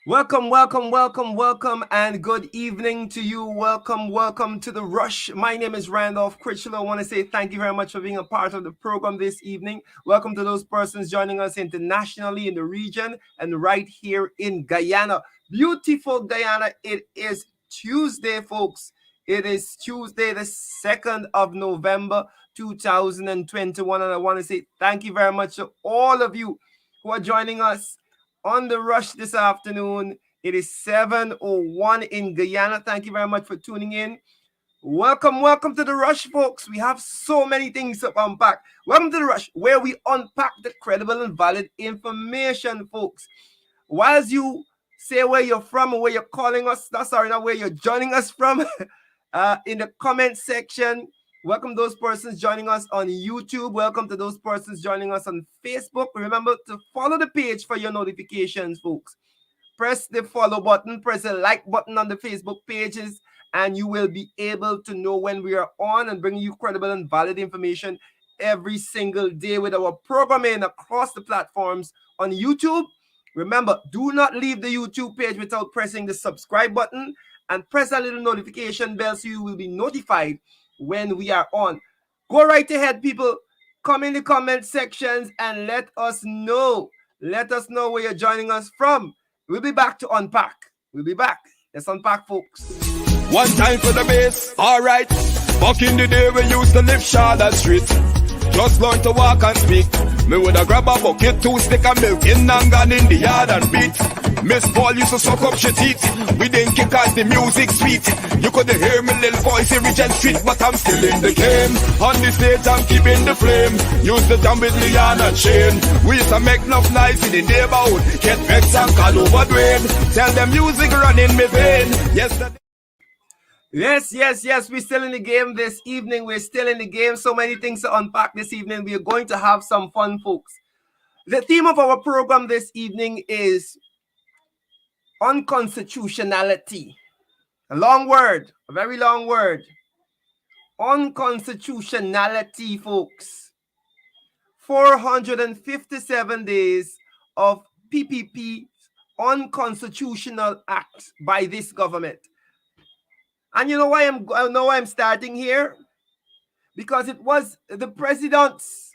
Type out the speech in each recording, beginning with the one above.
Welcome, and good evening to you. Welcome to the Rush. My name is Randolph Critchlow. I want to say thank you very much for being a part of the program this evening. Welcome to those persons joining us internationally in the region and right here in Guyana. Beautiful Guyana. It is Tuesday, folks. It is Tuesday, the 2nd of November, 2021. And I want to say thank you very much to all of you who are joining us on the Rush this afternoon. It is 7:01 in Guyana. Thank you very much for tuning in. Welcome to the Rush, folks. We have so many things to unpack. Welcome to the Rush, where we unpack the credible and valid information, folks. Whilst you say where you're from and where you're calling us, not where you're joining us from, in the comment section. Welcome those persons joining us on YouTube. Welcome to those persons joining us on Facebook. Remember to follow the page for your notifications, folks. Press the follow button, press the like button on the Facebook pages, and you will be able to know when we are on and bringing you credible and valid information every single day with our programming across the platforms on YouTube. Remember, do not leave the YouTube page without pressing the subscribe button and press that little notification bell so you will be notified when we are on. Go right ahead, people. Come in the comment sections and let us know. Let us know where you're joining us from. We'll be back to unpack. We'll be back. Let's unpack, folks. One time for the bass, alright. Back in the day we used to live Charlotte Street. Just learn to walk and speak. Me woulda grab a bucket, 2 stick of milk in and gone in the yard and beat. Miss Paul used to suck up your teeth. We didn't kick cause the music sweet. You couldn't hear me little voice in Regent Street, but I'm still in the game. On the stage I'm keeping the flame. Used to jump with Leon and Shane. We used to make enough nice in the neighborhood. Get vexed and call over Dwayne. Tell them music running me vein. Yesterday. Yes. We're still in the game this evening. We're still in the game. So many things to unpack this evening. We are going to have some fun, folks. The theme of our program this evening is unconstitutionality. A long word, a very long word. Unconstitutionality, folks. 457 days of PPP unconstitutional act by this government. And you know why I'm starting here? Because it was the presidents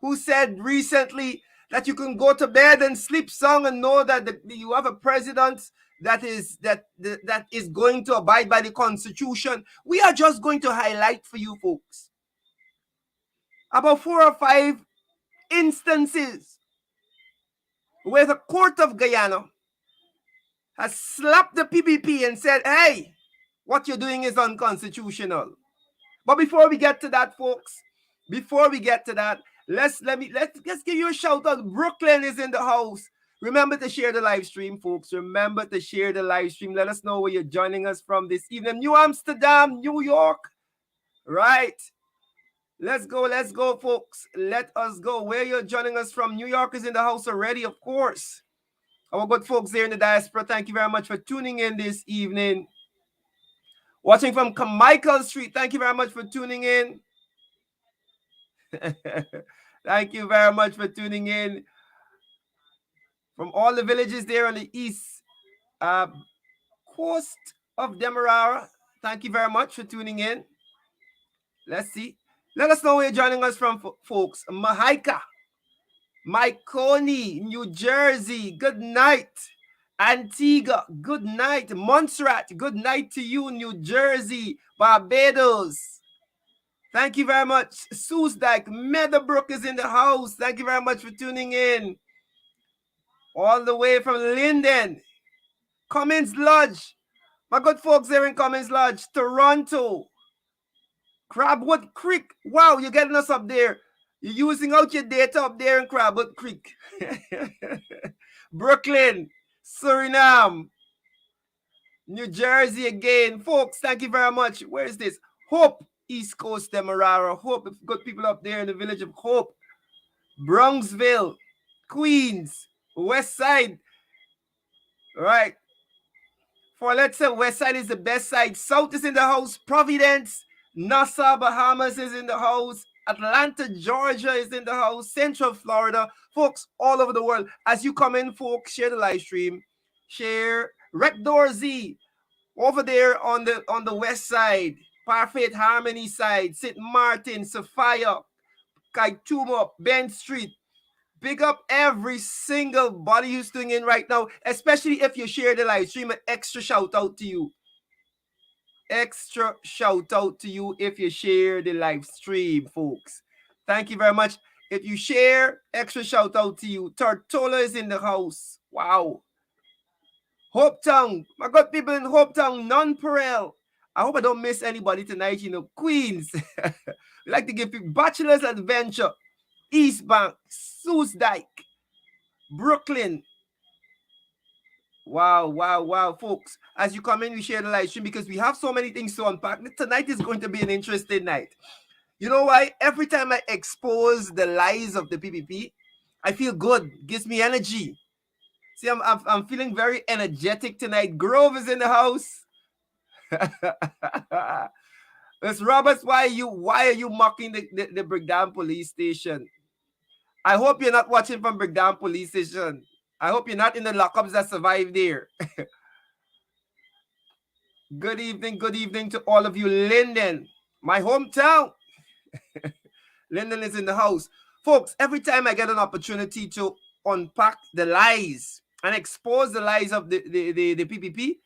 who said recently that you can go to bed and sleep song and know that you have a president that is going to abide by the Constitution. We are just going to highlight for you folks about 4 or 5 instances where the court of Guyana has slapped the PPP and said, hey, what you're doing is unconstitutional. But before we get to that, folks, let's give you a shout out. Brooklyn is in the house. Remember to share the live stream, folks. Remember to share the live stream. Let us know where you're joining us from this evening. New Amsterdam, New York. Right. Let's go, folks. Let us go. Where you're joining us from. New York is in the house already, of course. Our good folks there in the diaspora, thank you very much for tuning in this evening. Watching from Carmichael Street, thank you very much for tuning in. Thank you very much for tuning in. From all the villages there on the east coast of Demerara, thank you very much for tuning in. Let's see. Let us know where you're joining us from, folks. Mahaika, Myconi, New Jersey, good night. Antigua, good night. Montserrat, good night to you. New Jersey, Barbados. Thank you very much. Soosdyke, Meadowbrook is in the house. Thank you very much for tuning in. All the way from Linden. Cummins Lodge. My good folks there in Cummins Lodge. Toronto. Crabwood Creek. Wow, you're getting us up there. You're using out your data up there in Crabwood Creek. Brooklyn. Suriname, New Jersey again. Folks, thank you very much. Where is this? Hope, East Coast, Demerara. Hope, good people up there in the village of Hope. Bronxville, Queens, West Side. All right. For let's say West Side is the best side. South is in the house. Providence, Nassau, Bahamas is in the house. Atlanta, Georgia is in the house. Central Florida. Folks all over the world. As you come in, folks, share the live stream. Share. Rec Dorsey over there on the west side, Parfait Harmony side, St. Martin, Sophia, Kaituma, Ben Street. Big up every single body who's tuning in right now, especially if you share the live stream. An extra shout out to you. Extra shout out to you if you share the live stream, folks. Thank you very much. If you share, extra shout out to you. Tortola is in the house. Wow. Hope Town. My God, people in Hope Town, Nonpareil. I hope I don't miss anybody tonight. Queens. We like to give people Bachelor's Adventure, East Bank, Soosdike, Brooklyn. Wow, folks. As you come in, we share the live stream because we have so many things to unpack. Tonight is going to be an interesting night. You know why? Every time I expose the lies of the PPP, I feel good. Gives me energy. See, I'm feeling very energetic tonight. Grove is in the house. Miss Roberts, why are you mocking the Brigdam police station? I hope you're not watching from Brigdam police station. I hope you're not in the lockups that survived there. Good evening to all of you. Linden, my hometown. Linden is in the house. Folks, every time I get an opportunity to unpack the lies and expose the lies of the PPP,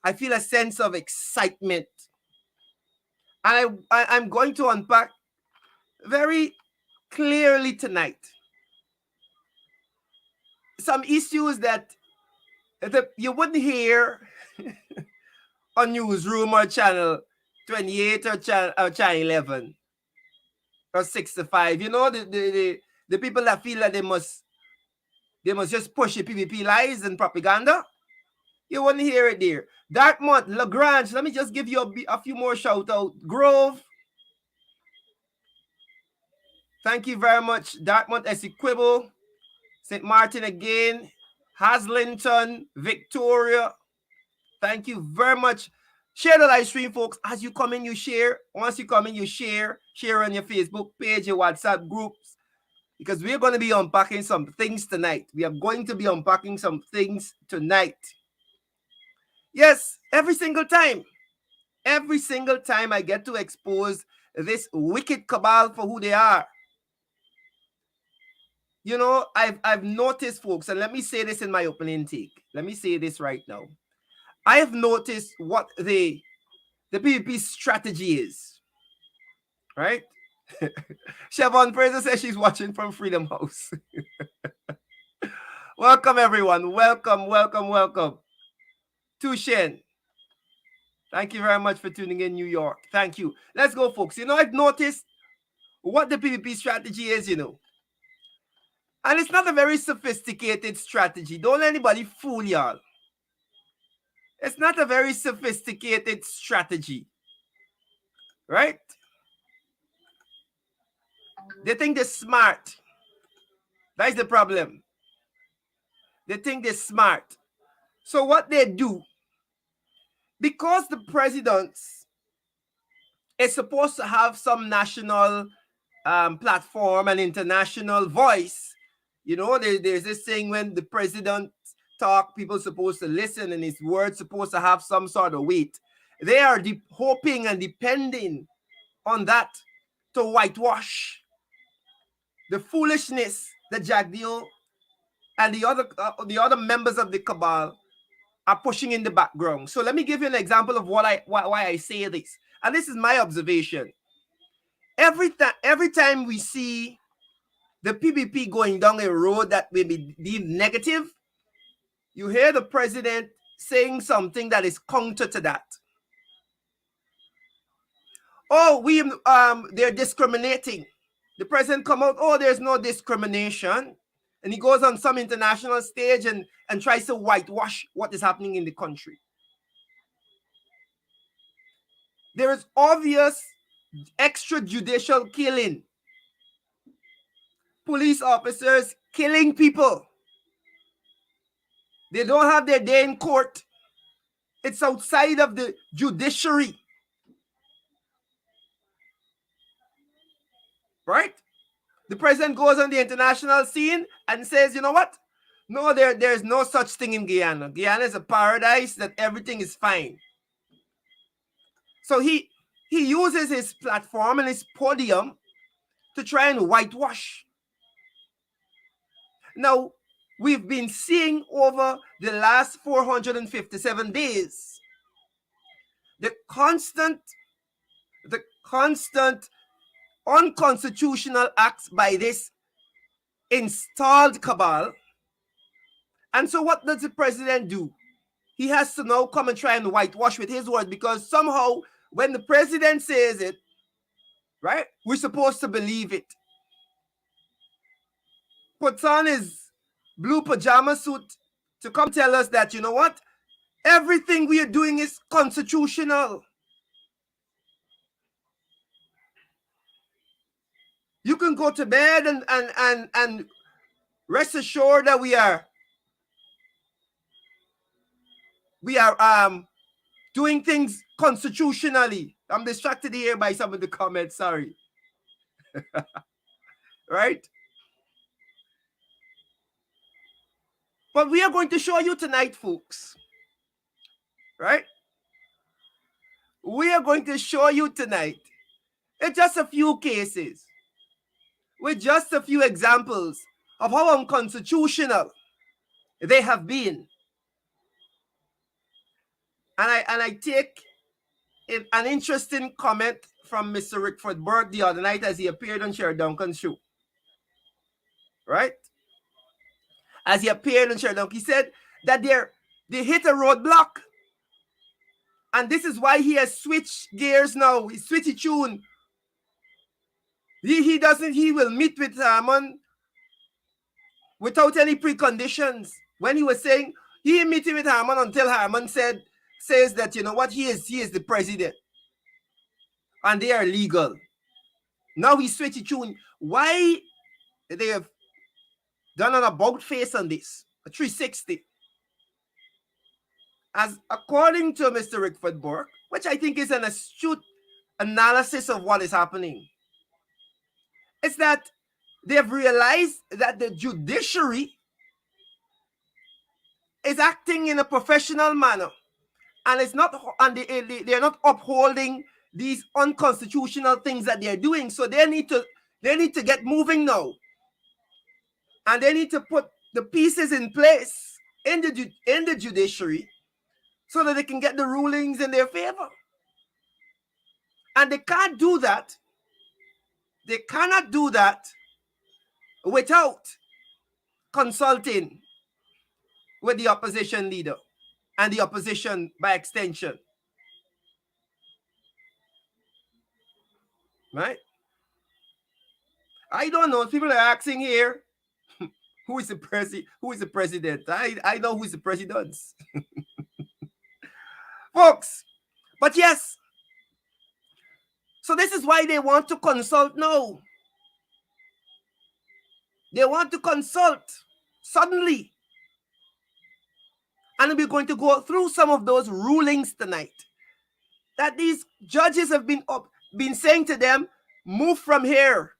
I feel a sense of excitement. And I'm going to unpack very clearly tonight some issues that you wouldn't hear on Newsroom or Channel 28 or Channel 11 or 65. The people that feel that they must just push the PPP lies and propaganda. You wouldn't hear it there. Dartmouth, Lagrange, let me just give you a few more shout out. Grove. Thank you very much. Dartmouth, Essequibo, St. Martin again, Haslington, Victoria. Thank you very much. Share the live stream, folks. As you come in, you share. Once you come in, you share. Share on your Facebook page, your WhatsApp groups. Because we're going to be unpacking some things tonight. We are going to be unpacking some things tonight. Yes, every single time I get to expose this wicked cabal for who they are. I've noticed, folks, and let me say this in my opening take. Let me say this right now. I have noticed what the PPP strategy is. Right? Siobhan Fraser says she's watching from Freedom House. Welcome, everyone. Welcome. Tushen. Thank you very much for tuning in, New York. Thank you. Let's go, folks. I've noticed what the PPP strategy is, And it's not a very sophisticated strategy. Don't let anybody fool y'all. It's not a very sophisticated strategy. Right? They think they're smart. That's the problem. They think they're smart. So what they do, because the president is supposed to have some national platform and international voice, there's this thing when the president talk, people supposed to listen, and his words supposed to have some sort of weight. They are hoping and depending on that to whitewash the foolishness that Jack Deal and the other members of the cabal are pushing in the background. So let me give you an example of why I say this. And this is my observation. Every time we see the PPP going down a road that may be deemed negative, you hear the president saying something that is counter to that. They're discriminating. The president come out, there's no discrimination. And he goes on some international stage and tries to whitewash what is happening in the country. There is obvious extrajudicial killing. Police officers killing people. They don't have their day in court. It's outside of the judiciary. Right? The president goes on the international scene and says, you know what? No, there's no such thing in Guyana. Guyana is a paradise that everything is fine. So he uses his platform and his podium to try and whitewash. Now, we've been seeing over the last 457 days the constant unconstitutional acts by this installed cabal. And so what does the president do? He has to now come and try and whitewash with his words, because somehow when the president says it, right, we're supposed to believe it. Puts on his blue pajama suit to come tell us that, you know what, everything we are doing is constitutional. You can go to bed and rest assured that we are doing things constitutionally. I'm distracted here by some of the comments, sorry. Right? But we are going to show you tonight, folks. Right? We are going to show you tonight in just a few cases, with just a few examples of how unconstitutional they have been. And I take an interesting comment from Mr. Rickford Burke the other night as he appeared on Sherry Duncan's show. Right? As he appeared on Sherry Duncan, he said that they hit a roadblock. And this is why he has switched gears now. He's switchy tune. He will meet with Harman without any preconditions. When he was saying he meeting with Harman until Harman says that, you know what, he is the president. And they are legal. Now he's switchy tune. Why they have done an about face on this? A 360. As according to Mr. Rickford Burke, which I think is an astute analysis of what is happening, it's that they have realized that the judiciary is acting in a professional manner, and it's not, and they're not upholding these unconstitutional things that they're doing. So they need to get moving now, and they need to put the pieces in place in the judiciary so that they can get the rulings in their favor. And they can't do that. They cannot do that without consulting with the opposition leader and the opposition by extension. Right? I don't know. People are asking here, who is the president? I know who is the president. Folks, but yes. So this is why they want to consult now. They want to consult suddenly. And we're going to go through some of those rulings tonight that these judges have been saying to them, move from here.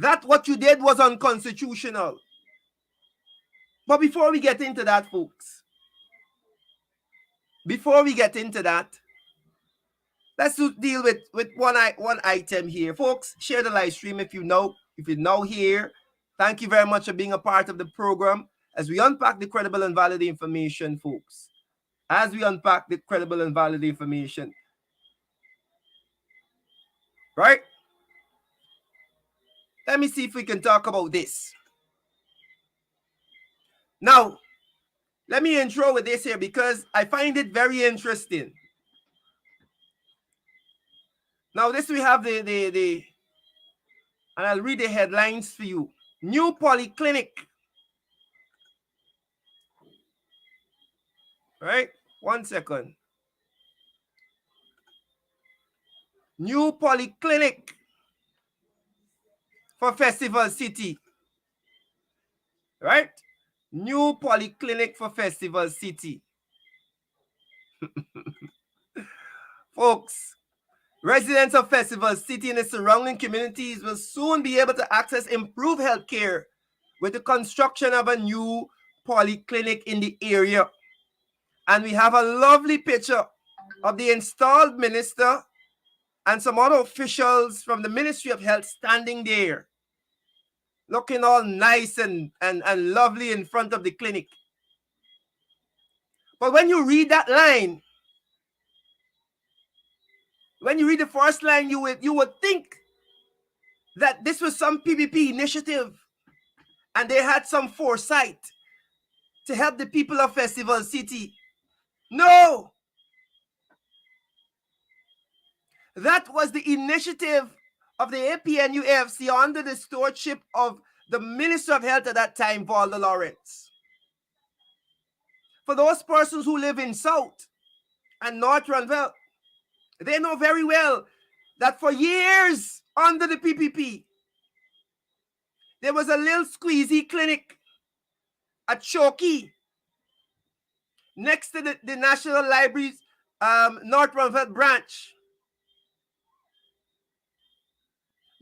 That what you did was unconstitutional. But before we get into that, folks, let's deal with one item here. Folks, share the live stream if you're now here. Thank you very much for being a part of the program as we unpack the credible and valid information, folks. As we unpack the credible and valid information. Right? Let me see if we can talk about this. Now, let me intro with this here because I find it very interesting. Now, this we have and I'll read the headlines for you. New polyclinic. Right? 1 second. New polyclinic for Festival City. Right? New polyclinic for Festival City. Folks, residents of Festival City and its surrounding communities will soon be able to access improved health care with the construction of a new polyclinic in the area. And we have a lovely picture of the installed minister and some other officials from the Ministry of Health standing there, looking all nice and lovely in front of the clinic. But when you read that line, when you read the first line, you would think that this was some PPP initiative and they had some foresight to help the people of Festival City. No! That was the initiative of the APNUFC under the stewardship of the Minister of Health at that time, Valda Lawrence. For those persons who live in South and North Ranville, they know very well that for years under the PPP, there was a little squeezy clinic at Choki next to the National Library's North Ranville branch.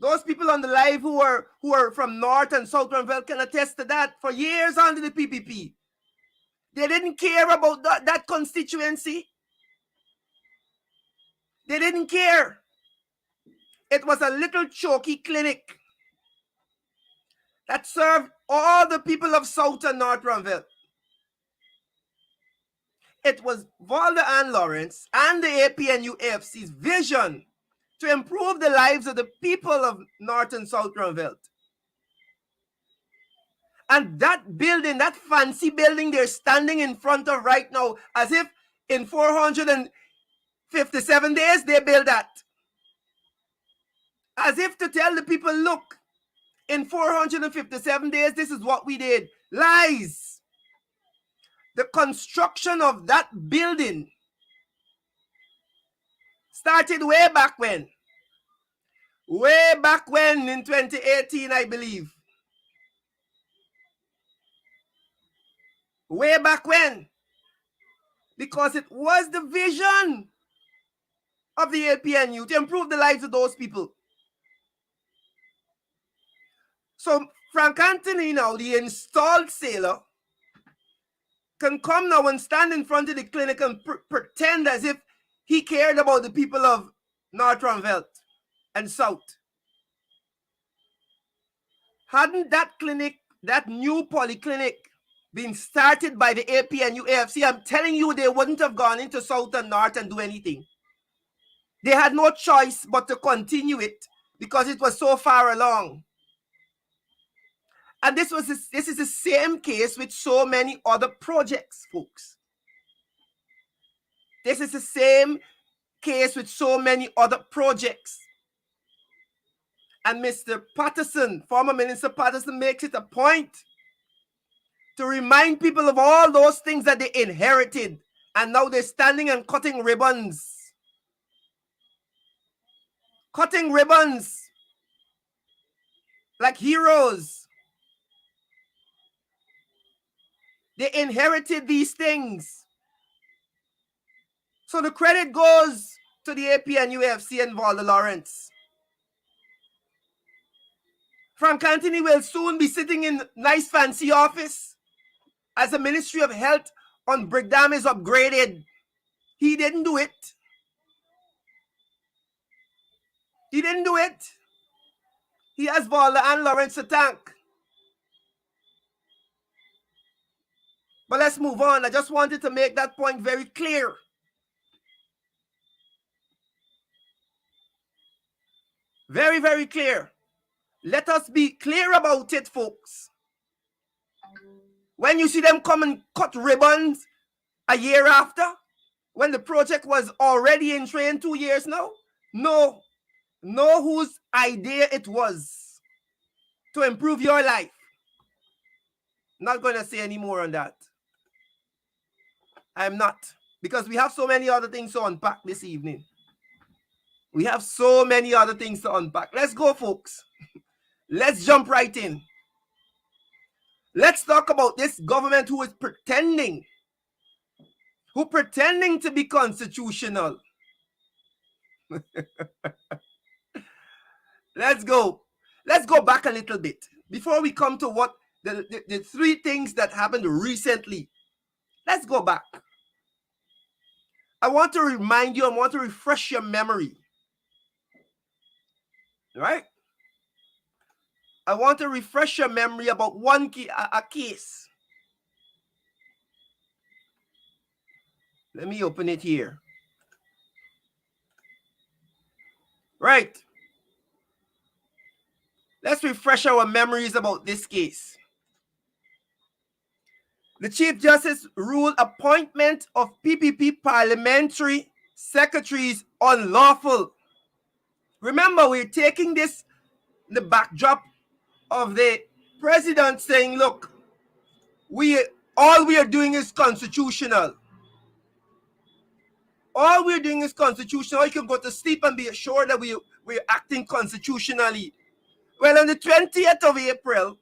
Those people on the live who are from North and South Ranville can attest to that. For years under the PPP, they didn't care about that constituency. They didn't care. It was a little choky clinic that served all the people of South and North Ranville. It was Valda and Lawrence and the APNUFC's vision to improve the lives of the people of North and South Ranville. And that building, that fancy building they're standing in front of right now, as if in 457 days they built that. As if to tell the people, look, in 457 days, this is what we did. Lies. The construction of that building started way back when. Way back when in 2018, I believe. Way back when. Because it was the vision of the APNU to improve the lives of those people. So Frank Anthony now, the installed sailor, can come now and stand in front of the clinic and pretend as if he cared about the people of North Ranville and South. Hadn't that clinic, that new polyclinic, been started by the APNUFC, I'm telling you, they wouldn't have gone into South and North and do anything. They had no choice but to continue it because it was so far along. And this is the same case with so many other projects, folks. This is the same case with so many other projects. And Mr. Patterson, former Minister Patterson, makes it a point to remind people of all those things that they inherited. And now they're standing and cutting ribbons. Cutting ribbons like heroes. They inherited these things. So the credit goes to the APNUFC and Valda Lawrence. Frank Anthony will soon be sitting in nice fancy office as the Ministry of Health on Brickdam is upgraded. He didn't do it. He didn't do it. He has Valda and Lawrence to thank. But let's move on. I just wanted to make that point very clear. Very, very clear. Let us be clear about it, folks. When you see them come and cut ribbons a year after, when the project was already in train 2 years now, know whose idea it was to improve your life. Not going to say any more on that. I'm not. Because we have so many other things to unpack this evening. We have so many other things to unpack. Let's go, folks. Let's jump right in. Let's talk about this government who is pretending to be constitutional. Let's go back a little bit before we come to what the three things that happened recently. Let's go back. I want to remind you, I want to refresh your memory. Right? I want to refresh your memory about a case. Let me open it here. Right. Let's refresh our memories about this case. The Chief Justice ruled appointment of PPP parliamentary secretaries unlawful. Remember, we're taking this the backdrop of the president saying, look, all we are doing is constitutional. All we're doing is constitutional. You can go to sleep and be assured that we're acting constitutionally. Well, on the 20th of April,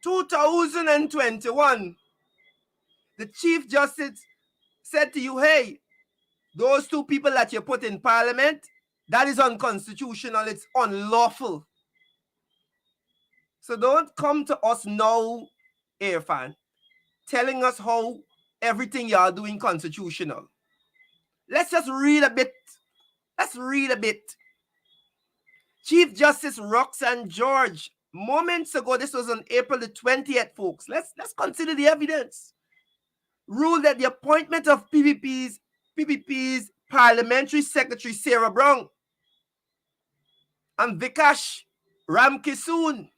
2021, the Chief Justice said to you, hey, those two people that you put in parliament, that is unconstitutional. It's unlawful. So don't come to us now, Irfan, telling us how everything y'all doing constitutional. Let's just read a bit. Let's read a bit. Chief Justice Roxanne George, moments ago, this was on April the 20th, folks. Let's consider the evidence. Ruled that the appointment of PPP's Parliamentary Secretary Sarah Brown and Vikash Ramkisoon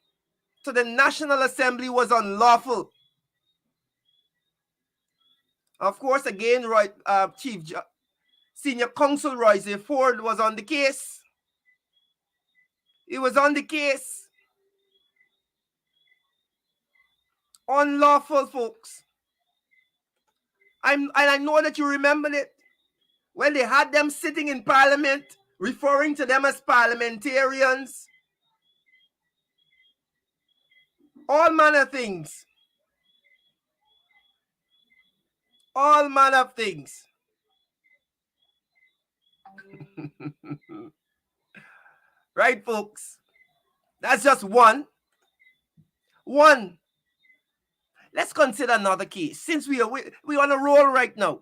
to the National Assembly was unlawful. Of course, again, Senior Counsel Royce Ford was on the case. He was on the case. Unlawful, folks. I know that you remember it. When they had them sitting in parliament, referring to them as parliamentarians. All manner of things. All manner of things. Right, folks? That's just one. Let's consider another case. Since we're on a roll right now.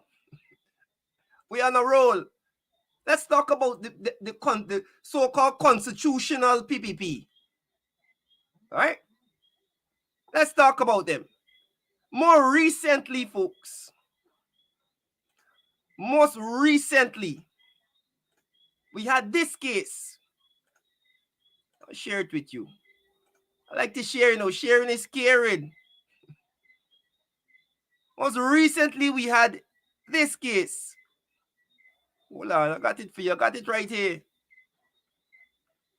We're on a roll. Let's talk about the so-called constitutional PPP. All right? Let's talk about them. More recently, folks. Most recently, we had this case. I'll share it with you. I like to share, sharing is caring. Most recently, we had this case. Hold on, I got it for you. I got it right here.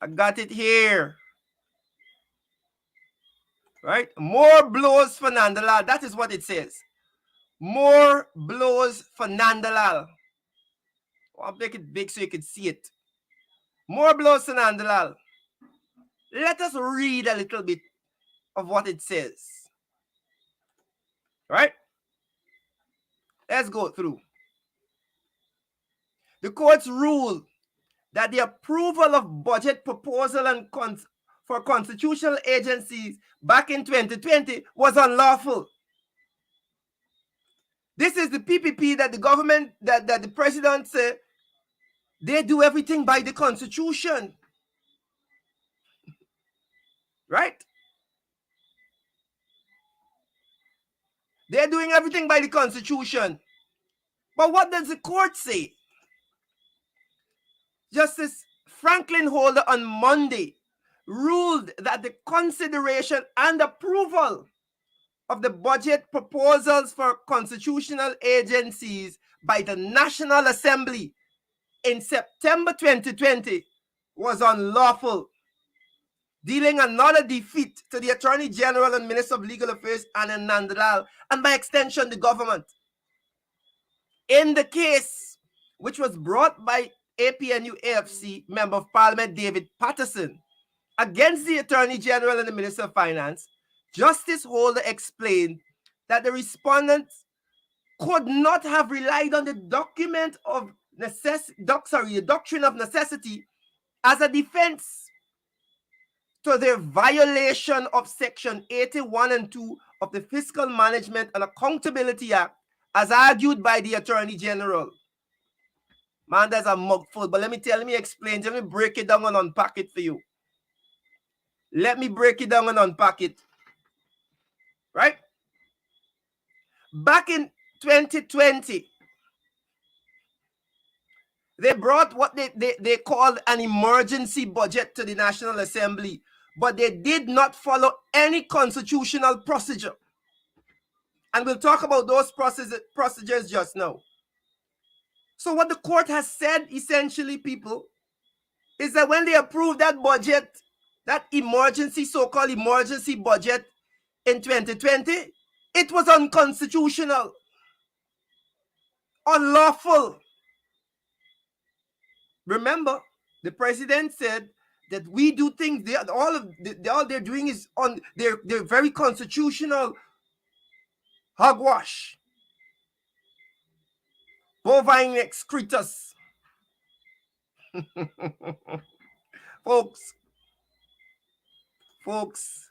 I got it here. Right? More blows for Nandalal. That is what it says. More blows for Nandalal. I'll make it big so you can see it. More blows for Nandalal. Let us read a little bit of what it says. Right? Let's go through. The courts ruled that the approval of budget proposal and for constitutional agencies back in 2020 was unlawful. This is the PPP that the government, that the president said, they do everything by the Constitution. Right? They're doing everything by the Constitution. But what does the court say? Justice Franklin Holder on Monday ruled that the consideration and approval of the budget proposals for constitutional agencies by the National Assembly in September 2020 was unlawful, dealing another defeat to the Attorney General and Minister of Legal Affairs, Anil Nandalal, and by extension, the government. In the case, which was brought by APNU AFC Member of Parliament David Patterson against the Attorney General and the Minister of Finance, Justice Holder explained that the respondents could not have relied on the doctrine of necessity as a defense to their violation of Section 81 and 2 of the Fiscal Management and Accountability Act, as argued by the Attorney General. Man, that's a mouthful, but let me explain, let me break it down and unpack it for you. Let me break it down and unpack it. Right? Back in 2020, they brought what they called an emergency budget to the National Assembly, but they did not follow any constitutional procedure. And we'll talk about those procedures just now. So what the court has said, essentially, people, is that when they approved that budget, that emergency, so-called emergency budget in 2020, it was unconstitutional, unlawful. Remember, the president said that we do things, all they're doing is on they're very constitutional. Hogwash. Bovine excretus. Folks,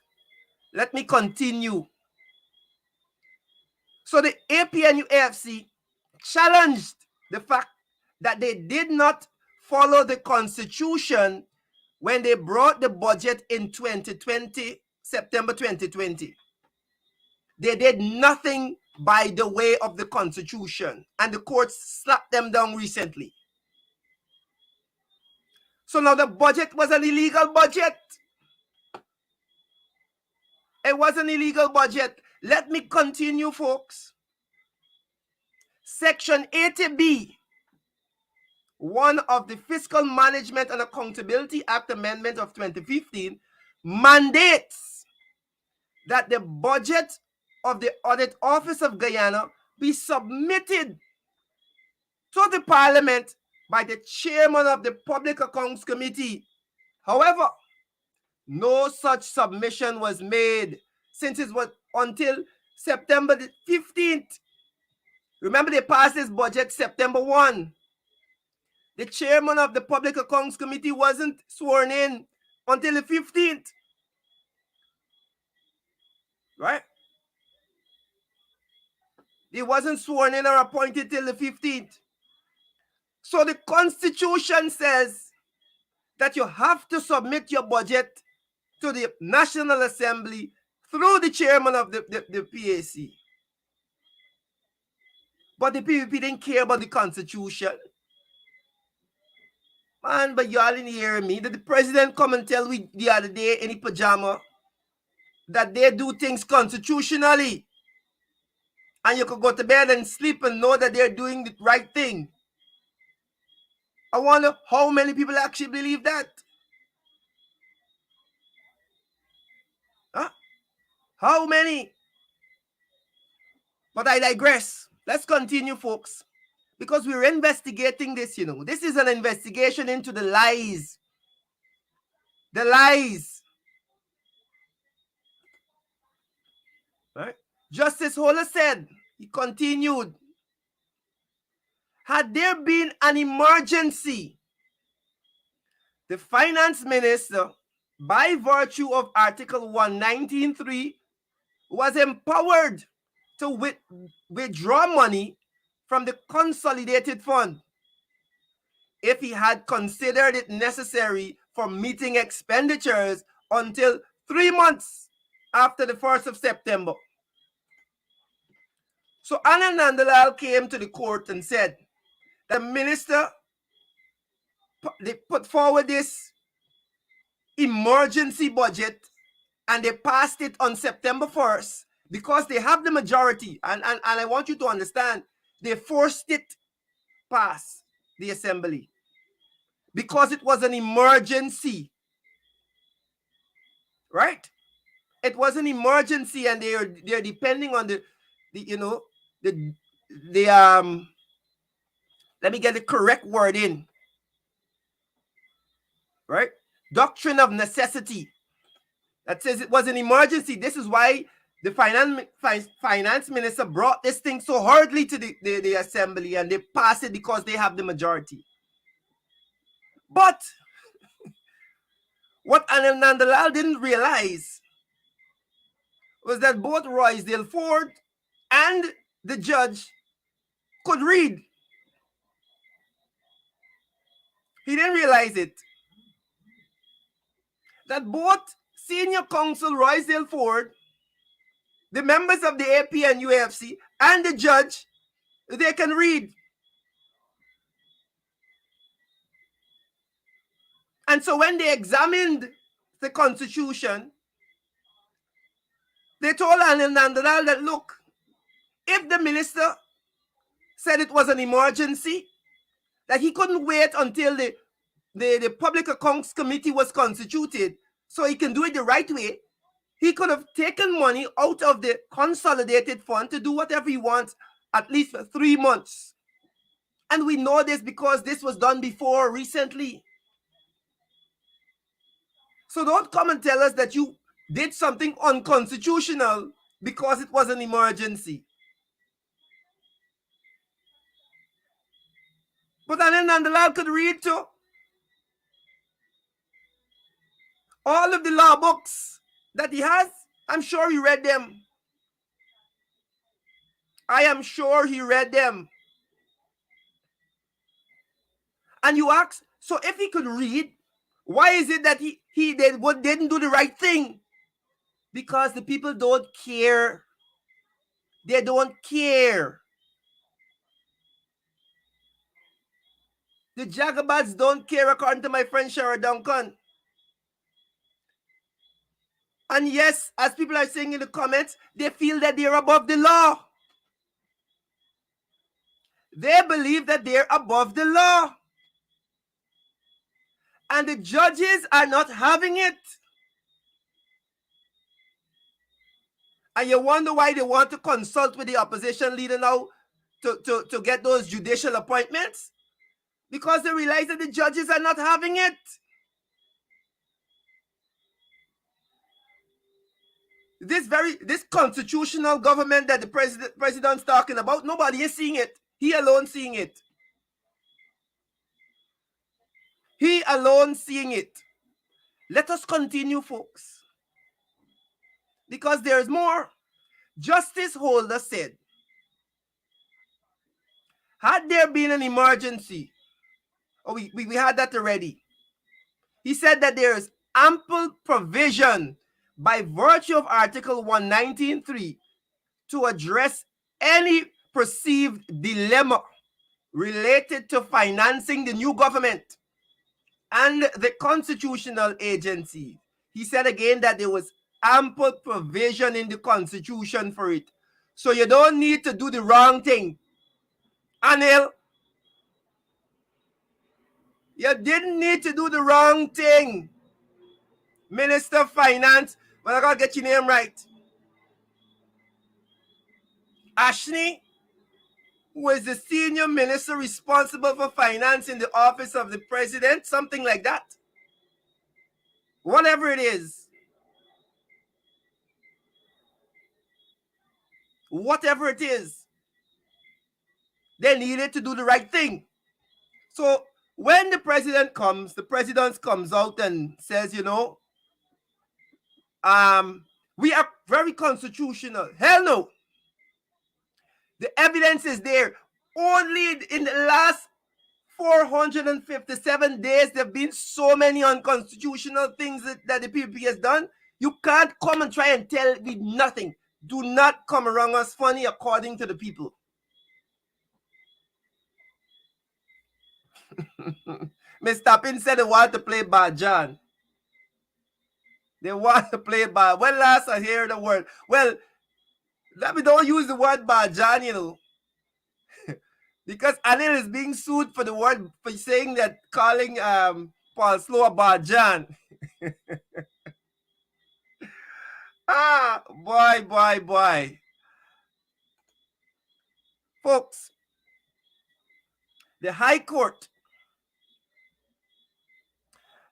let me continue. So the APNUAFC challenged the fact that they did not follow the Constitution when they brought the budget in 2020, September 2020. They did nothing by the way of the Constitution, and the courts slapped them down recently. So now the budget was an illegal budget. It was an illegal budget. Let me continue, folks. Section 80B, one of the Fiscal Management and Accountability Act Amendment of 2015, mandates that the budget of the Audit Office of Guyana be submitted to the Parliament by the chairman of the Public Accounts Committee. However, no such submission was made since it was until September the 15th. Remember, they passed this budget September 1. The chairman of the Public Accounts Committee wasn't sworn in until the 15th. Right? He wasn't sworn in or appointed till the 15th. So the Constitution says that you have to submit your budget to the National Assembly through the chairman of the PAC. But the PVP didn't care about the Constitution. Man, but y'all didn't hear me. Did the president come and tell me the other day in the pajama that they do things constitutionally? And you could go to bed and sleep and know that they're doing the right thing. I wonder how many people actually believe that. Huh? How many? But I digress. Let's continue, folks. Because we're investigating this, you know. This is an investigation into the lies. The lies. Right? Justice Holder said, he continued, had there been an emergency, the finance minister, by virtue of Article 119.3, was empowered to withdraw money from the consolidated fund if he had considered it necessary for meeting expenditures until 3 months after the 1st of September. So Anil Nandalal came to the court and said, the minister, they put forward this emergency budget and they passed it on September 1st because they have the majority. And I want you to understand, they forced it past the assembly because it was an emergency. Right? It was an emergency and they're depending on let me get the correct word in. Right? Doctrine of necessity. That says it was an emergency. This is why the finance minister brought this thing so hurriedly to the assembly and they passed it because they have the majority. But What Anil Nandalal didn't realize was that both Roysdale Ford and the judge could read. He didn't realize it. That both senior counsel Roysdale Ford, the members of the AP and UFC, and the judge, they can read. And so when they examined the Constitution, they told Anil Nandalal that, look, if the minister said it was an emergency, that he couldn't wait until the Public Accounts Committee was constituted so he can do it the right way, he could have taken money out of the consolidated fund to do whatever he wants, at least for 3 months. And we know this because this was done before recently. So don't come and tell us that you did something unconstitutional because it was an emergency. But Anil Nandalal could read too. All of the law books that he has, I'm sure he read them. I am sure he read them. And you ask, so if he could read, why is it that he didn't do the right thing? Because the people don't care. They don't care. The Jagabats don't care, according to my friend Shara Duncan. And yes, as people are saying in the comments, they feel that they're above the law. They believe that they're above the law. And the judges are not having it. And you wonder why they want to consult with the opposition leader now to get those judicial appointments? Because they realize that the judges are not having it. This constitutional government that the president's talking about, nobody is seeing it. He alone seeing it. He alone seeing it. Let us continue, folks. Because there's more. Justice Holder said, had there been an emergency, we had that already. He said that there is ample provision by virtue of Article 119.3 to address any perceived dilemma related to financing the new government and the constitutional agency. He said again that there was ample provision in the Constitution for it. So you don't need to do the wrong thing. Anil, you didn't need to do the wrong thing. Minister of Finance, well, I gotta get your name right. Ashley, who is the senior minister responsible for finance in the office of the president, something like that. Whatever it is. Whatever it is. They needed to do the right thing. So when the president comes out and says, we are very constitutional. Hell no. The evidence is there. Only in the last 457 days, there have been so many unconstitutional things that the PPP has done. You can't come and try and tell me nothing. Do not come around us funny according to the people. Mr. Pin said they want to play Bajan. They want to play Bajan. When last I hear the word? Well, let me don't use the word Bajan, because Anil is being sued for the word, for saying that, calling Paul Slow a Bajan. Boy. Folks, the High Court,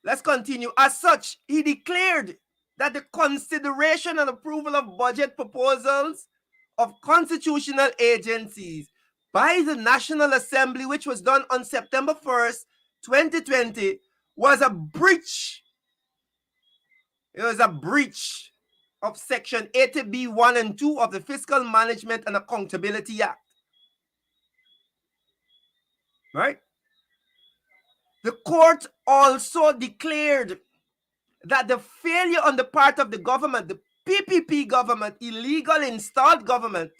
let's continue. As such, he declared that the consideration and approval of budget proposals of constitutional agencies by the National Assembly, which was done on September 1st, 2020, was a breach It was a breach of Section 80B 1 and 2 of the Fiscal Management and Accountability Act. Right? The court also declared that the failure on the part of the government, the PPP government, illegal installed government,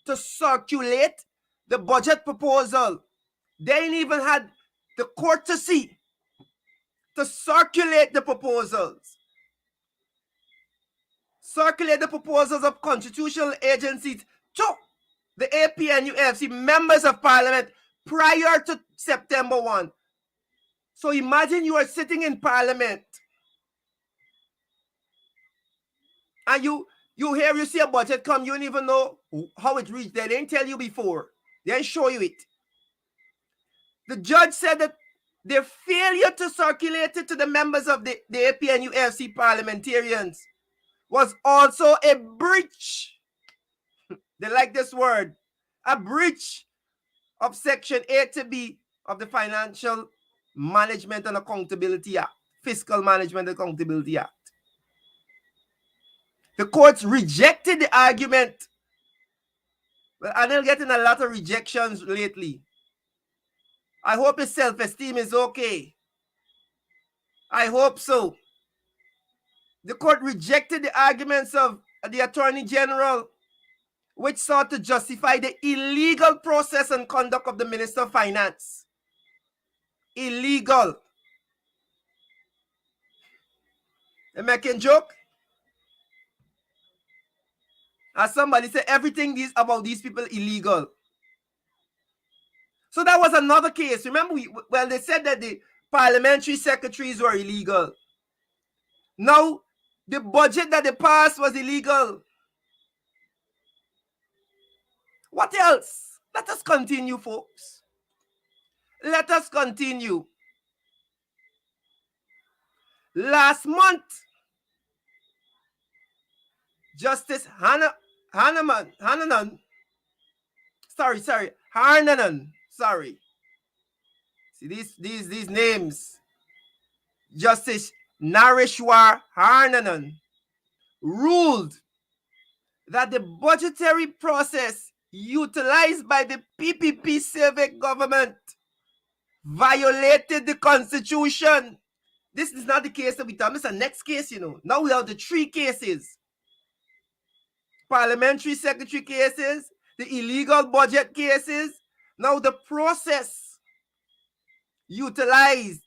to circulate the budget proposal. They ain't even had the courtesy to circulate the proposals. Circulate the proposals of constitutional agencies to the APNUFC members of parliament prior to September 1. So imagine you are sitting in parliament and you see a budget come, you don't even know how it reached there. They didn't tell you before. They didn't show you it. The judge said that their failure to circulate it to the members of the APNUFC parliamentarians was also a breach. They like this word. A breach of Section 80B of the Financial Management and Accountability Act. Fiscal Management and Accountability Act. The courts rejected the argument. Well, Anil getting a lot of rejections lately. I hope his self-esteem is okay. I hope so. The court rejected the arguments of the Attorney General, which sought to justify the illegal process and conduct of the Minister of Finance. Illegal. They making joke? As somebody said, everything is about these people illegal. So that was another case. Remember, they said that the parliamentary secretaries were illegal. Now, the budget that they passed was illegal. What else? Let us continue, folks. Let us continue. Last month, Justice Harnanan. Sorry. See these names. Justice Nareshwar Harnanan ruled that the budgetary process utilized by the PPP civic government violated the Constitution. This is not the case that we done. This is the next case, you know. Now we have the three cases. Parliamentary secretary cases, the illegal budget cases. Now the process utilized.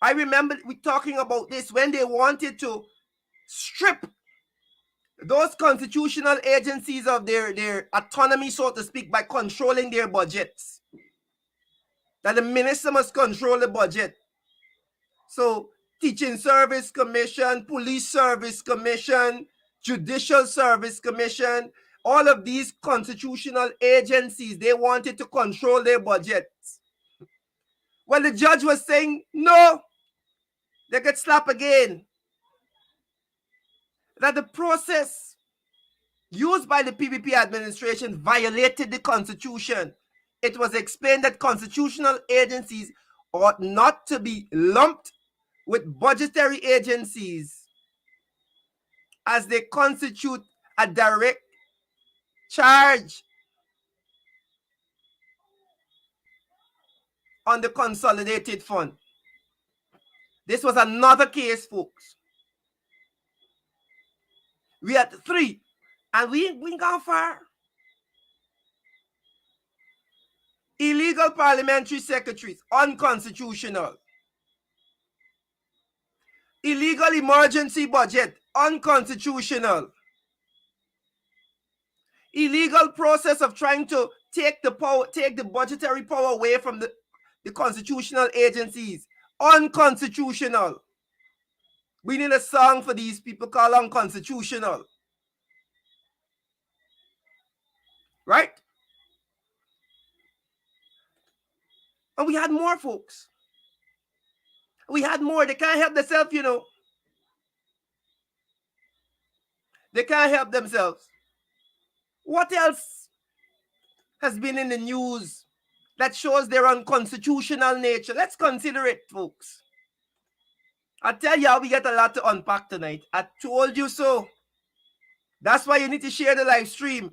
I remember we talking about this when they wanted to strip those constitutional agencies of their autonomy, so to speak, by controlling their budgets. That the minister must control the budget. So, Teaching Service Commission, Police Service Commission, Judicial Service Commission, all of these constitutional agencies, they wanted to control their budgets. Well, the judge was saying, no, they get slapped again. That the process used by the PPP administration violated the Constitution. It was explained that constitutional agencies ought not to be lumped with budgetary agencies as they constitute a direct charge on the consolidated fund. This was another case, folks. We had three, and we ain't gone far. Illegal parliamentary secretaries, unconstitutional. Illegal emergency budget, unconstitutional. Illegal process of trying to take the budgetary power away from the constitutional agencies, unconstitutional. We need a song for these people called Unconstitutional. Right? And we had more, folks. We had more. They can't help themselves, you know. They can't help themselves. What else has been in the news that shows their unconstitutional nature? Let's consider it, folks. I tell y'all, we get a lot to unpack tonight. I told you so. That's why you need to share the live stream.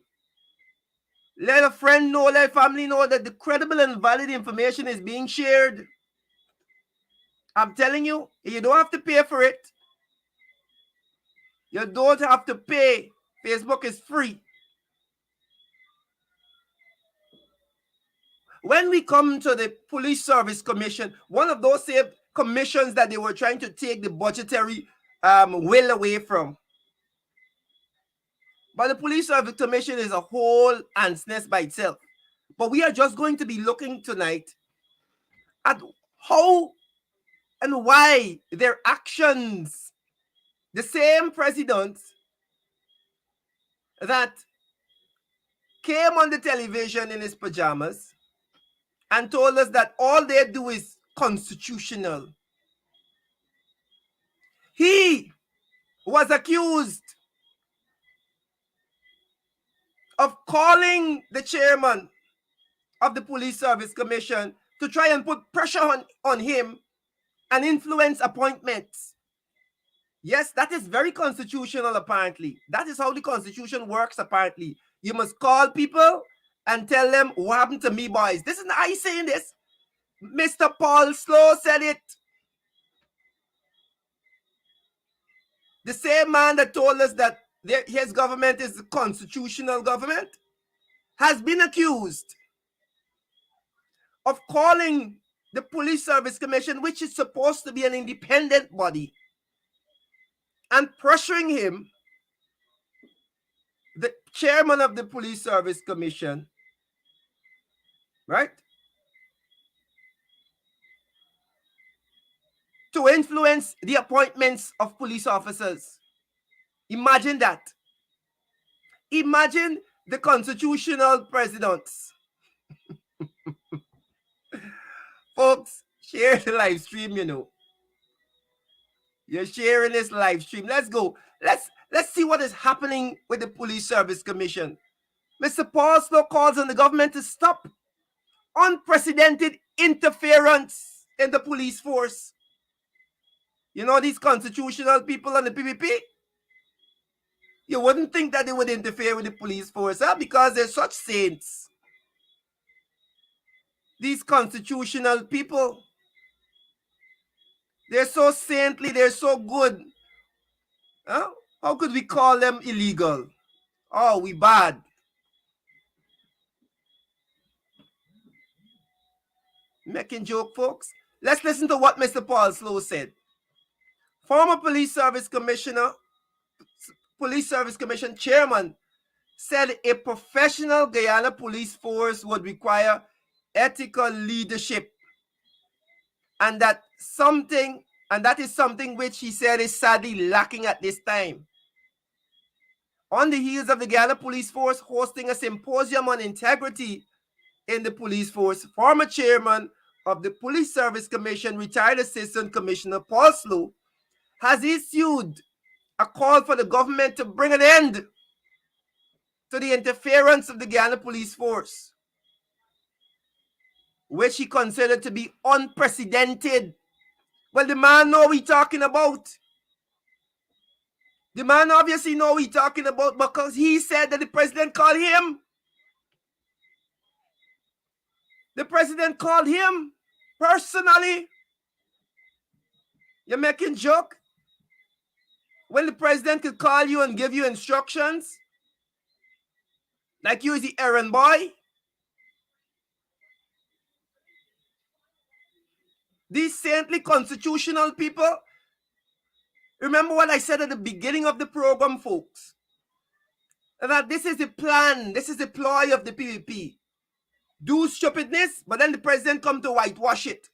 Let a friend know, let family know that the credible and valid information is being shared. I'm telling you, you don't have to pay for it. You don't have to pay. Facebook is free. When we come to the Police Service Commission, one of those same commissions that they were trying to take the budgetary will away from. But the Police Service Commission is a whole ant's nest by itself. But we are just going to be looking tonight at how and why their actions, the same president that came on the television in his pajamas and told us that all they do is constitutional. He was accused of calling the chairman of the Police Service Commission to try and put pressure on him and influence appointments. Yes, that is very constitutional, apparently. That is how the Constitution works, apparently. You must call people and tell them what happened to me, boys. This is not I saying this. Mr. Paul Slow said it. The same man that told us that his government is a constitutional government has been accused of calling the Police Service Commission, which is supposed to be an independent body, and pressuring him, the chairman of the Police Service Commission, right, to influence the appointments of police officers. Imagine that. Imagine the constitutional presidents. Folks, share the live stream, you know. You're sharing this live stream. Let's go. Let's see what is happening with the Police Service Commission. Mr. Paul Slow calls on the government to stop unprecedented interference in the police force. You know, these constitutional people on the PPP, you wouldn't think that they would interfere with the police force, huh? Because they're such saints. These constitutional people, they're so saintly, they're so good. Huh? How could we call them illegal? Oh, we bad. Making joke, folks. Let's listen to what Mr. Paul Slow said. Former Police Service Commission Chairman said a professional Guyana police force would require ethical leadership, and that is something which he said is sadly lacking at this time. On the heels of the Guyana Police Force hosting a symposium on integrity in the police force, former chairman of the Police Service Commission, retired Assistant Commissioner Paul Slow, has issued a call for the government to bring an end to the interference of the Guyana Police Force, which he considered to be unprecedented. Well, the man know what he's talking about. The man obviously know what he's talking about because he said that the president called him. The president called him personally. You're making joke? When the president could call you and give you instructions, like you is the errand boy. These saintly constitutional people, remember what I said at the beginning of the program, folks, that this is the plan, this is the ploy of the PPP. Do stupidness, but then the president come to whitewash it.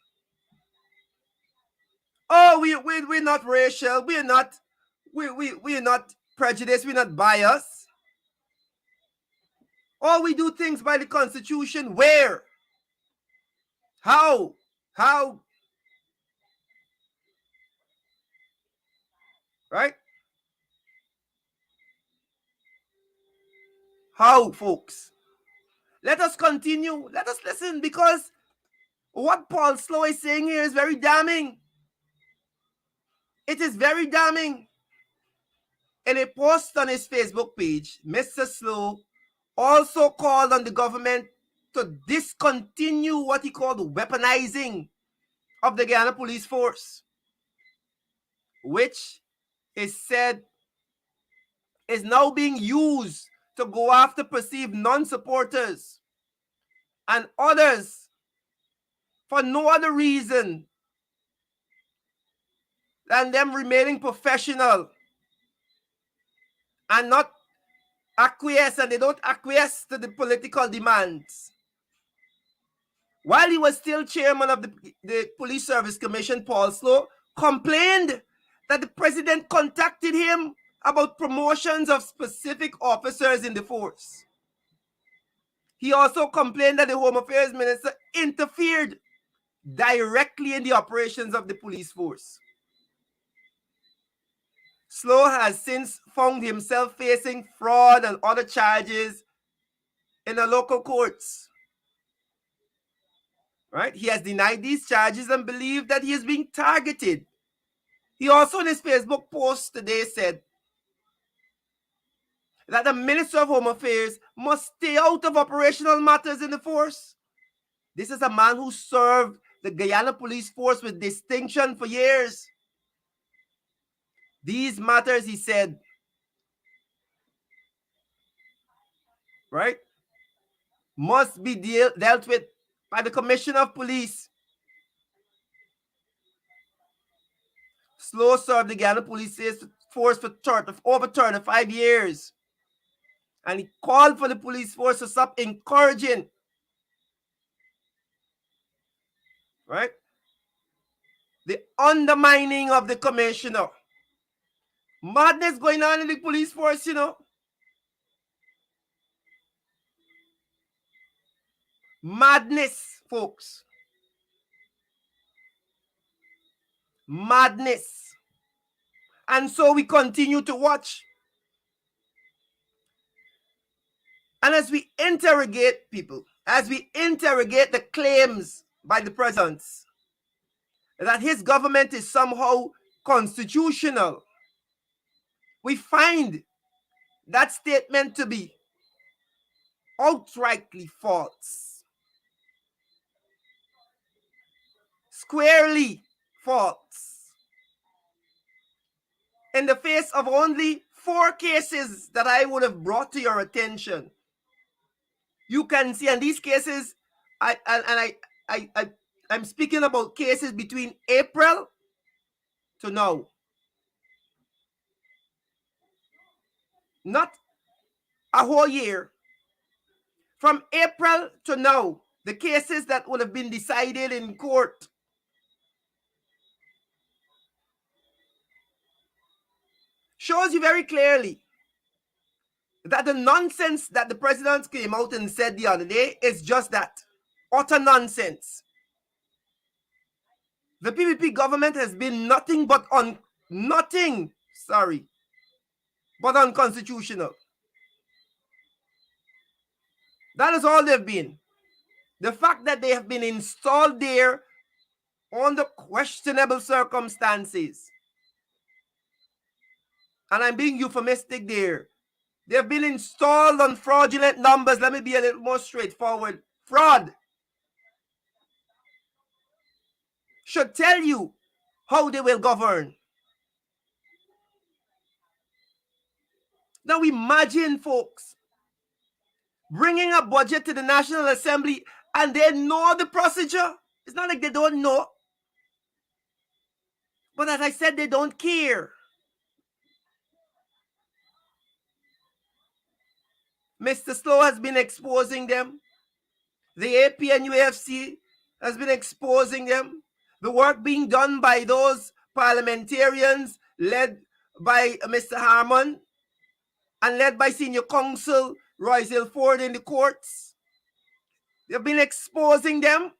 Oh, we're not racial, we're not prejudiced, we're not biased. Oh, we do things by the Constitution. Where? How? Right? How, folks? Let us continue. Let us listen, because what Paul Slow is saying here is very damning. It is very damning. In a post on his Facebook page, Mr. Slow also called on the government to discontinue what he called weaponizing of the Guyana police force, which is said is now being used to go after perceived non-supporters and others for no other reason than them remaining professional and not acquiesce, and they don't acquiesce to the political demands. While he was still chairman of the Police Service Commission, Paul Slow complained that the president contacted him about promotions of specific officers in the force. He also complained that the Home Affairs Minister interfered directly in the operations of the police force. Slow has since found himself facing fraud and other charges in the local courts. Right? He has denied these charges and believed that he is being targeted. He also in his Facebook post today said that the Minister of Home Affairs must stay out of operational matters in the force. This is a man who served the Guyana Police Force with distinction for years. These matters, he said, right, must be dealt with by the Commissioner of Police. Slow served the Guyana Police Force for over 35 years. And he called for the police force to stop encouraging, right, the undermining of the commissioner. Madness going on in the police force, you know. Madness, folks. Madness. And so we continue to watch. And as we interrogate people, as we interrogate the claims by the president that his government is somehow constitutional, we find that statement to be outrightly false. Squarely false. In the face of only 4 cases that I would have brought to your attention, you can see, and these cases, I'm speaking about cases between April to now. Not a whole year. From April to now, the cases that would have been decided in court. Shows you very clearly that the nonsense that the president came out and said the other day is just that. Utter nonsense. The PPP government has been nothing but unconstitutional. That is all they've been. The fact that they have been installed there under questionable circumstances. And I'm being euphemistic there. They've been installed on fraudulent numbers. Let me be a little more straightforward. Fraud should tell you how they will govern. Now imagine, folks, bringing a budget to the National Assembly and they know the procedure. It's not like they don't know. But as I said, they don't care. Mr. Slow has been exposing them. The AP and UFC has been exposing them. The work being done by those parliamentarians led by Mr. Harmon and led by Senior Counsel Royce Ilford in the courts. They've been exposing them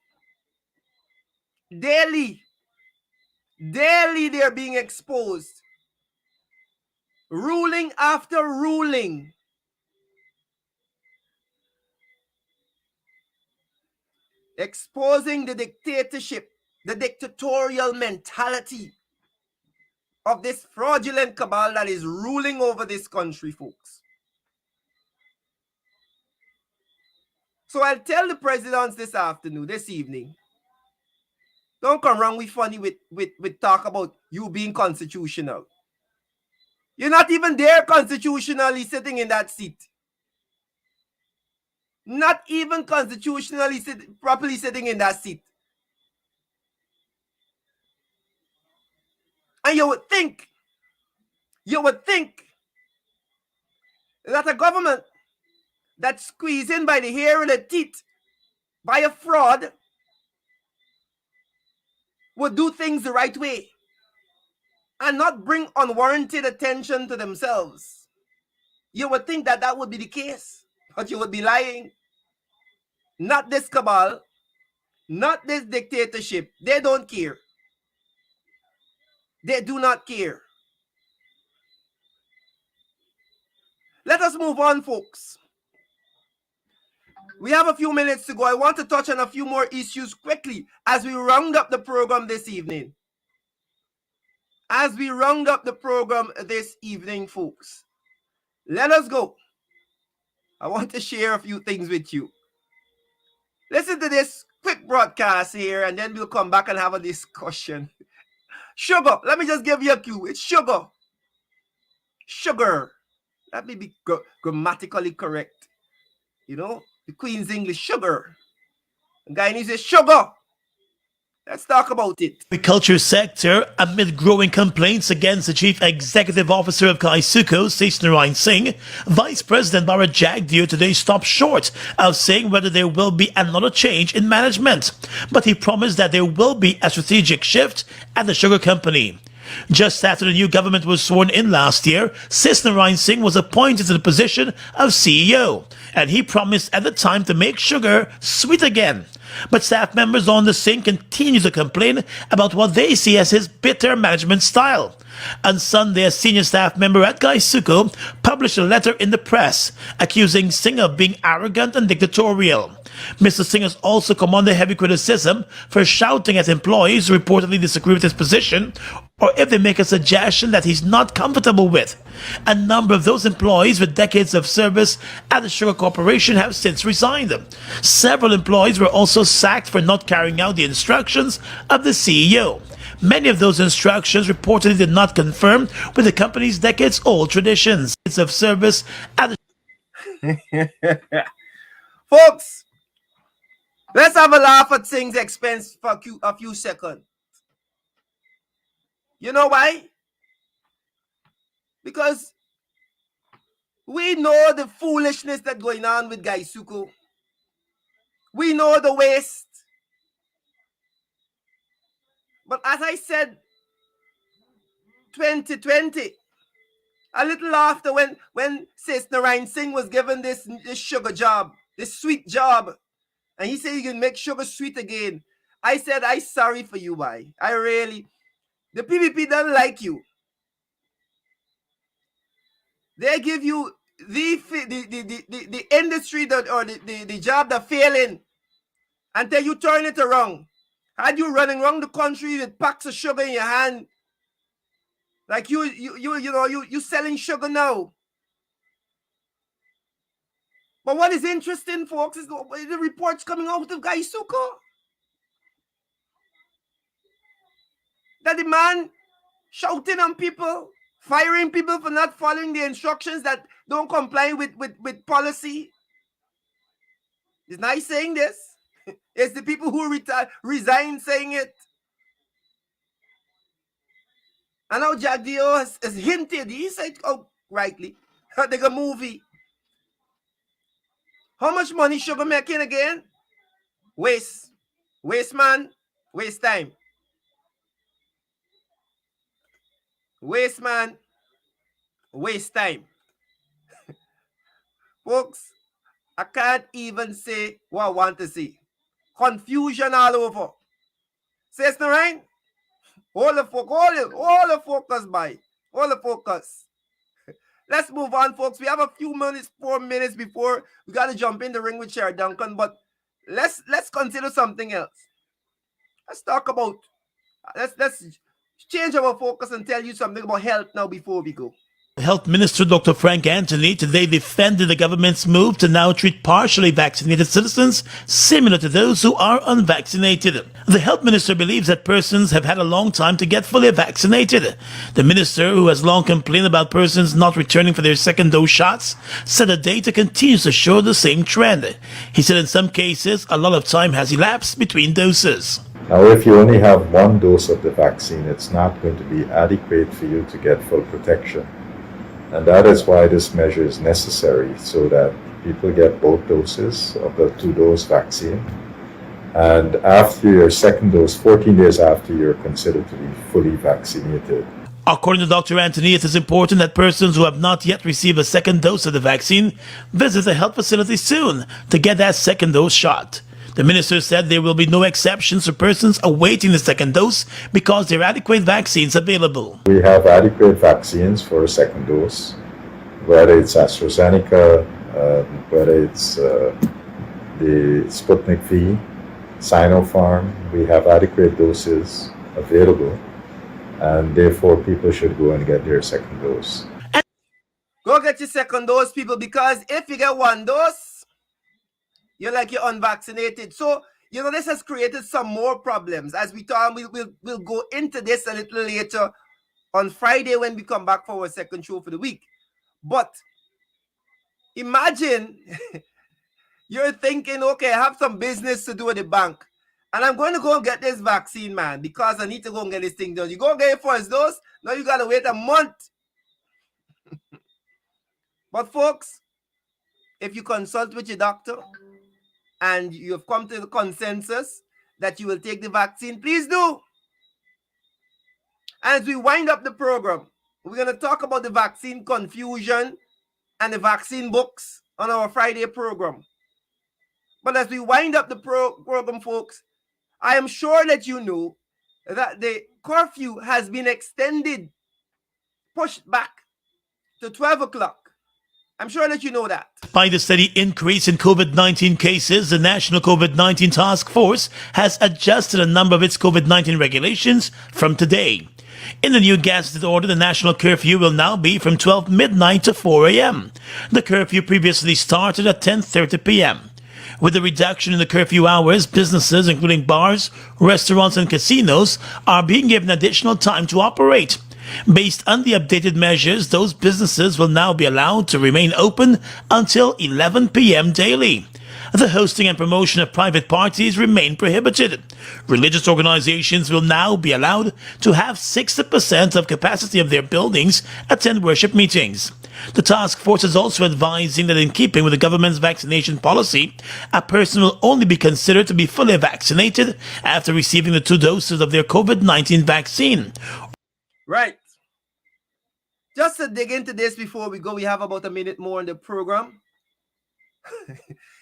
daily. Daily they're being exposed. Ruling after ruling. Exposing the dictatorship, the dictatorial mentality of this fraudulent cabal that is ruling over this country, folks. So I'll tell the presidents this evening, don't come around with funny with talk about you being constitutional. You're not even there constitutionally sitting in that seat. Not even constitutionally properly sitting in that seat. And you would think that a government that's squeezed in by the hair and the teeth by a fraud would do things the right way and not bring unwarranted attention to themselves. You would think that would be the case, but you would be lying. Not this cabal, not this dictatorship. They don't care. They do not care. Let us move on, folks. We have a few minutes to go. I want to touch on a few more issues quickly as we round up the program this evening. Folks, let us go. I want to share a few things with you. Listen to this quick broadcast here, and then we'll come back and have a discussion. Sugar. Let me just give you a clue. It's sugar. Sugar. Let me be grammatically correct. You know, the Queen's English, sugar. The guy needs a sugar. Let's talk about it. The agriculture sector, amid growing complaints against the Chief Executive Officer of GUYSUCO, Sase, Vice President Bharat Jagdeo today stopped short of saying whether there will be another change in management. But he promised that there will be a strategic shift at the sugar company. Just after the new government was sworn in last year, Sase was appointed to the position of CEO, and he promised at the time to make sugar sweet again. But staff members on the Singh continue to complain about what they see as his bitter management style. On Sunday, a senior staff member at GUYSUCO published a letter in the press accusing Singh of being arrogant and dictatorial. Mr. Singh has also come under heavy criticism for shouting at employees who reportedly disagree with his position or if they make a suggestion that he's not comfortable with. A number of those employees with decades of service at the Sugar Corporation have since resigned. Several employees were also sacked for not carrying out the instructions of the CEO. Many of those instructions reportedly did not conform with the company's decades-old traditions of service at the Folks, let's have a laugh at Singh's expense for a few seconds. You know why? Because we know the foolishness that's going on with GUYSUCO. We know the waste. But as I said, 2020, a little after when Sase Singh was given this sugar job, this sweet job, and he said he can make sugar sweet again, I said, I'm sorry for you, boy. The PPP doesn't like you. They give you the industry or the job that's failing until you turn it around. Had you running around the country with packs of sugar in your hand, like you selling sugar now. But what is interesting, folks, is the reports coming out of GUYSUCO. That the man shouting on people, firing people for not following the instructions that don't comply with policy. It's not saying this. It's the people who resign saying it. And now Jagdeo has hinted, he said, oh, rightly, they got movie. How much money sugar making again? Waste. Waste, man. Waste time. Waste, man. Waste time. Folks, I can't even say what I want to say. Confusion all over. Says no, right? All the focus, by. All the focus. Let's move on, folks. We have a few minutes, 4 minutes before we got to jump in the ring with Chair Duncan, but let's consider something else. Let's talk about, let's change our focus and tell you something about health now before we go. Health Minister Dr. Frank Anthony today defended the government's move to now treat partially vaccinated citizens similar to those who are unvaccinated. The health minister believes that persons have had a long time to get fully vaccinated. The minister, who has long complained about persons not returning for their second dose shots, said the data continues to show the same trend. He said in some cases, a lot of time has elapsed between doses. Now, if you only have one dose of the vaccine, it's not going to be adequate for you to get full protection. And that is why this measure is necessary, so that people get both doses of the 2-dose vaccine. And after your second dose, 14 days after, you're considered to be fully vaccinated. According to Dr. Anthony, it is important that persons who have not yet received a second dose of the vaccine visit a health facility soon to get that second dose shot. The minister said there will be no exceptions for persons awaiting the second dose because there are adequate vaccines available. We have adequate vaccines for a second dose, whether it's AstraZeneca, whether it's the Sputnik V, Sinopharm. We have adequate doses available, and therefore people should go and get their second dose. Go get your second dose, people, because if you get one dose, you're like you're unvaccinated. So, this has created some more problems. As we thought, we'll go into this a little later on Friday when we come back for our second show for the week. But imagine you're thinking, okay, I have some business to do at the bank, and I'm going to go and get this vaccine, man, because I need to go and get this thing done. You go and get your first dose, now you got to wait a month. But folks, if you consult with your doctor, and you have come to the consensus that you will take the vaccine, please do. As we wind up the program, we're going to talk about the vaccine confusion and the vaccine books on our Friday program. But as we wind up the program, folks, I am sure that you know that the curfew has been extended, pushed back to 12 o'clock. I'm sure that you know that. By the steady increase in COVID-19 cases, the National COVID-19 Task Force has adjusted a number of its COVID-19 regulations from today. In the new gazetted order, the national curfew will now be from 12 midnight to 4 a.m. The curfew previously started at 10:30 p.m. With the reduction in the curfew hours, businesses, including bars, restaurants, and casinos, are being given additional time to operate. Based on the updated measures, those businesses will now be allowed to remain open until 11 p.m. daily. The hosting and promotion of private parties remain prohibited. Religious organizations will now be allowed to have 60% of capacity of their buildings attend worship meetings. The task force is also advising that in keeping with the government's vaccination policy, a person will only be considered to be fully vaccinated after receiving the 2 doses of their COVID-19 vaccine. Right. Just to dig into this before we go, we have about a minute more in the program.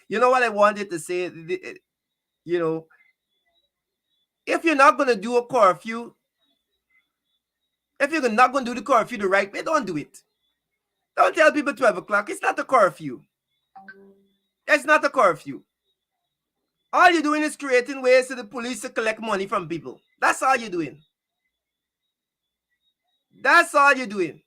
You know what I wanted to say? If you're not going to do a curfew, if you're not going to do the curfew the right way, don't do it. Don't tell people 12 o'clock. It's not a curfew. It's not a curfew. All you're doing is creating ways for the police to collect money from people. That's all you're doing. That's all you're doing.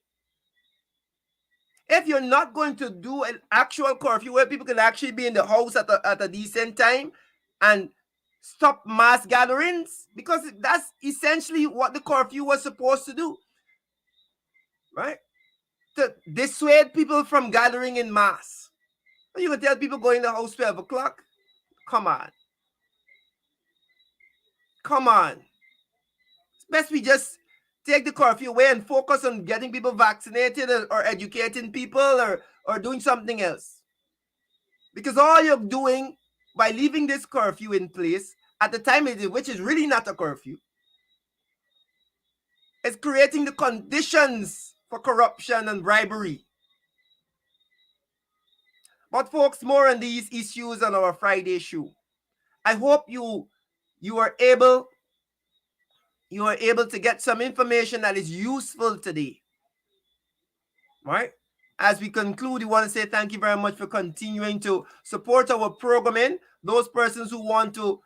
If you're not going to do an actual curfew where people can actually be in the house at a decent time and stop mass gatherings, because that's essentially what the curfew was supposed to do, right? To dissuade people from gathering in mass. You can tell people go in the house 12 o'clock. Come on. Come on. It's best we just take the curfew away and focus on getting people vaccinated or educating people or doing something else. Because all you're doing by leaving this curfew in place at the time it is, which is really not a curfew, is creating the conditions for corruption and bribery. But folks, more on these issues on our Friday show. I hope you are able to get some information that is useful today. Right? As we conclude, we want to say thank you very much for continuing to support our programming. Those persons who want to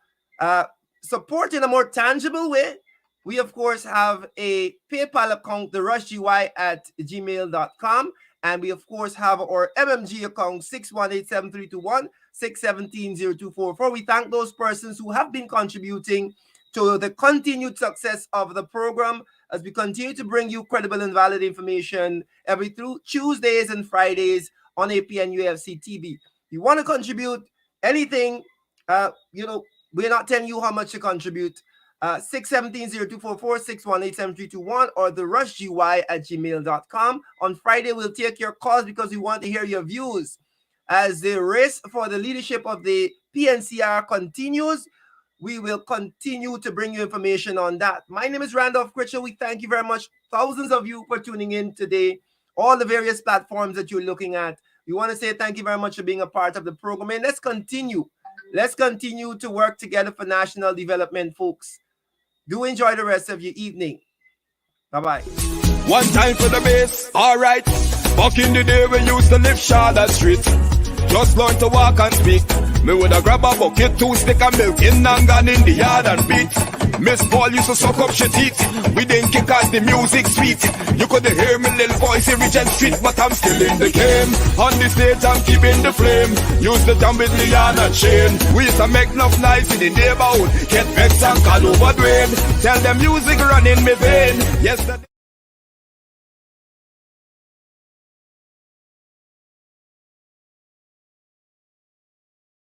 support in a more tangible way, We, of course, have a PayPal account, therushgy@gmail.com. And we, of course, have our MMG account, 618-7321-617-0244. We thank those persons who have been contributing to the continued success of the program as we continue to bring you credible and valid information every Tuesdays and Fridays on APN UFC TV. If you want to contribute anything, we're not telling you how much to contribute. 617-0244, 618-7321, or therushgy@gmail.com. On Friday, we'll take your calls because we want to hear your views. As the race for the leadership of the PNCR continues, we will continue to bring you information on that. My name is Randolph Critchell. We thank you very much. Thousands of you for tuning in today. All the various platforms that you're looking at. We want to say thank you very much for being a part of the program. And let's continue. Let's continue to work together for national development, folks. Do enjoy the rest of your evening. Bye-bye. One time for the bass, alright. Back in the day we used to live Charlotte Street. Just learn to walk and speak. Me woulda grab a bucket, 2 stick of milk in and gone in the yard and beat. Miss Paul used to suck up she teeth. We didn't kick cause the music sweet. You could hear me little voice in Regent Street, but I'm still in the game. On the stage I'm keeping the flame. Used to jump with Leon and Shane. We used to make love nice in the neighborhood. Get vexed and call over Dwayne. Tell them music run in me vein. Yesterday